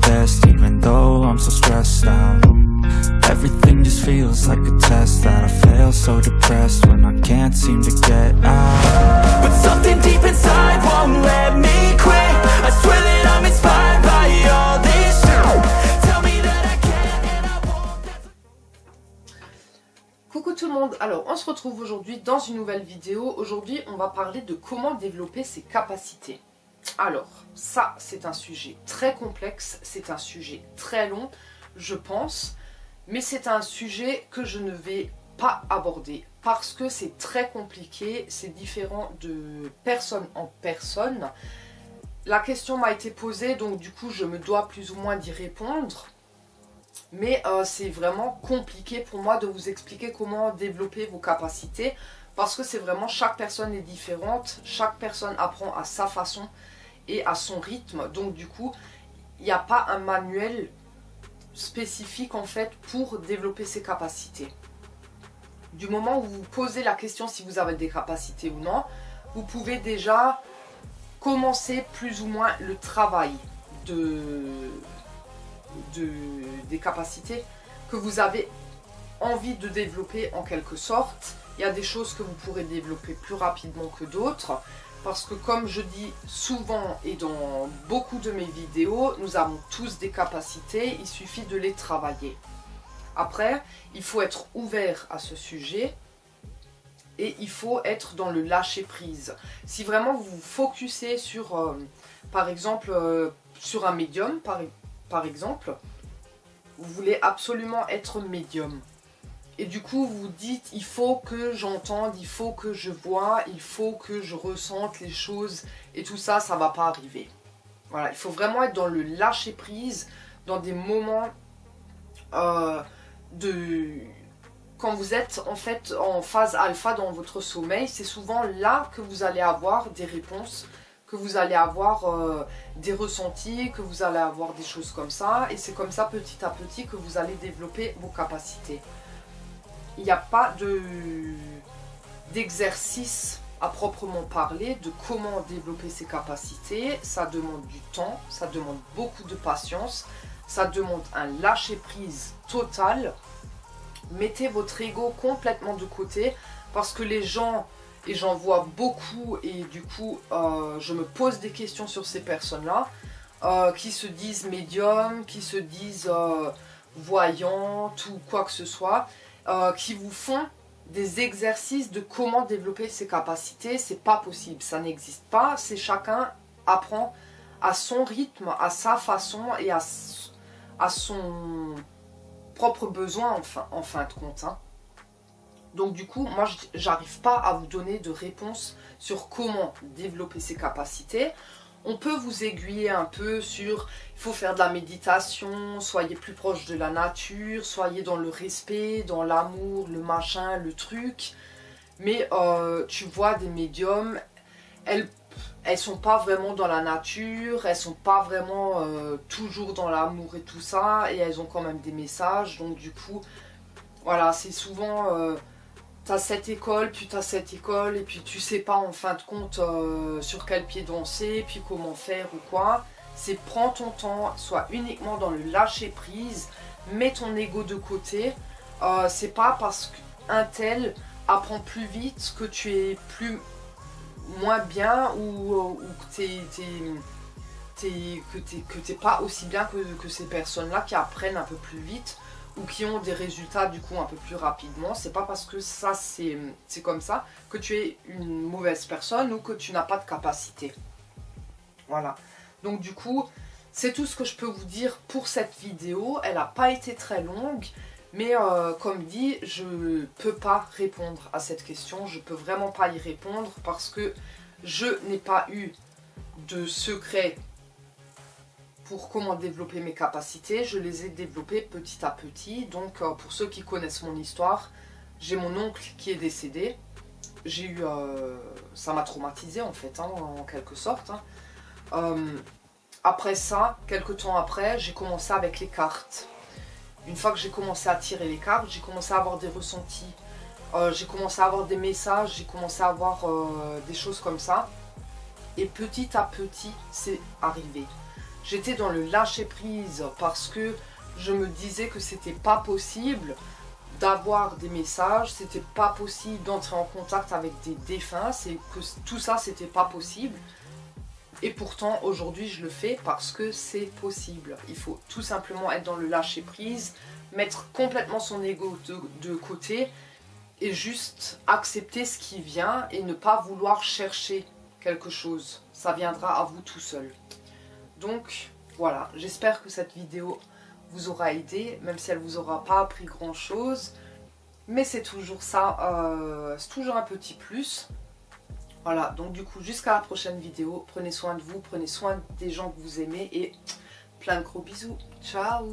best, even though I'm so stressed out. Everything just feels like a test that I fail, so depressed when I can't seem to get out. But something deep inside won't let me quit. I swear that I'm inspired by all this shit. Tell me that I can and I won't. Coucou tout le monde, alors on se retrouve aujourd'hui dans une nouvelle vidéo. Aujourd'hui on va parler de comment développer ses capacités. Alors ça c'est un sujet très complexe, c'est un sujet très long je pense. Mais c'est un sujet que je ne vais pas aborder parce que c'est très compliqué, c'est différent de personne en personne. La question m'a été posée, donc du coup je me dois plus ou moins d'y répondre. Mais c'est vraiment compliqué pour moi de vous expliquer comment développer vos capacités parce que c'est vraiment, chaque personne est différente, chaque personne apprend à sa façon et à son rythme. Donc du coup, il n'y a pas un manuel spécifique en fait pour développer ses capacités. Du moment où vous vous posez la question si vous avez des capacités ou non, vous pouvez déjà commencer plus ou moins le travail des capacités que vous avez envie de développer en quelque sorte. Il y a des choses que vous pourrez développer plus rapidement que d'autres. Parce que comme je dis souvent et dans beaucoup de mes vidéos, nous avons tous des capacités, il suffit de les travailler. Après, il faut être ouvert à ce sujet et il faut être dans le lâcher prise. Si vraiment vous vous focussez sur, par exemple, sur un médium, par exemple, vous voulez absolument être médium. Et du coup, vous dites, il faut que j'entende, il faut que je vois, il faut que je ressente les choses. Et tout ça, ça ne va pas arriver. Voilà, il faut vraiment être dans le lâcher prise, dans des moments quand vous êtes en fait en phase alpha dans votre sommeil. C'est souvent là que vous allez avoir des réponses, que vous allez avoir des ressentis, que vous allez avoir des choses comme ça. Et c'est comme ça, petit à petit, que vous allez développer vos capacités. Il n'y a pas d'exercice à proprement parler de comment développer ses capacités. Ça demande du temps, ça demande beaucoup de patience, ça demande un lâcher-prise total. Mettez votre ego complètement de côté parce que les gens, et j'en vois beaucoup et du coup je me pose des questions sur ces personnes-là qui se disent médium, qui se disent voyantes ou quoi que ce soit. Qui vous font des exercices de comment développer ses capacités. C'est pas possible, ça n'existe pas. C'est chacun apprend à son rythme, à sa façon et à son propre besoin en fin de compte. Hein. Donc du coup, moi j'arrive pas à vous donner de réponse sur comment développer ses capacités. On peut vous aiguiller un peu sur, il faut faire de la méditation, soyez plus proche de la nature, soyez dans le respect, dans l'amour, le machin, le truc. Mais tu vois des médiums, elles sont pas vraiment dans la nature, elles sont pas vraiment toujours dans l'amour et tout ça, et elles ont quand même des messages. Donc du coup, voilà, c'est souvent... t'as cette école, puis t'as cette école, et puis tu sais pas en fin de compte sur quel pied danser, puis comment faire ou quoi. C'est prends ton temps, sois uniquement dans le lâcher prise, mets ton ego de côté. C'est pas parce qu'un tel apprend plus vite que tu es moins bien ou que t'es pas aussi bien que ces personnes-là qui apprennent un peu plus vite. Ou qui ont des résultats du coup un peu plus rapidement. C'est pas parce que ça c'est comme ça que tu es une mauvaise personne ou que tu n'as pas de capacité. Voilà. Donc du coup, c'est tout ce que je peux vous dire pour cette vidéo. Elle n'a pas été très longue, mais comme dit, je peux pas répondre à cette question. Je peux vraiment pas y répondre parce que je n'ai pas eu de secret pour comment développer mes capacités. Je les ai développées petit à petit. Donc pour ceux qui connaissent mon histoire, j'ai mon oncle qui est décédé. J'ai eu... ça m'a traumatisé en fait, hein, en quelque sorte. Hein. Après ça, quelques temps après, j'ai commencé avec les cartes. Une fois que j'ai commencé à tirer les cartes, j'ai commencé à avoir des ressentis. J'ai commencé à avoir des messages, j'ai commencé à avoir des choses comme ça. Et petit à petit, c'est arrivé. J'étais dans le lâcher prise parce que je me disais que c'était pas possible d'avoir des messages, c'était pas possible d'entrer en contact avec des défunts, c'est que tout ça c'était pas possible. Et pourtant aujourd'hui je le fais parce que c'est possible. Il faut tout simplement être dans le lâcher prise, mettre complètement son ego de côté et juste accepter ce qui vient et ne pas vouloir chercher quelque chose. Ça viendra à vous tout seul. Donc voilà, j'espère que cette vidéo vous aura aidé, même si elle vous aura pas appris grand chose, mais c'est toujours ça, c'est toujours un petit plus. Voilà, donc du coup jusqu'à la prochaine vidéo, prenez soin de vous, prenez soin des gens que vous aimez et plein de gros bisous, ciao.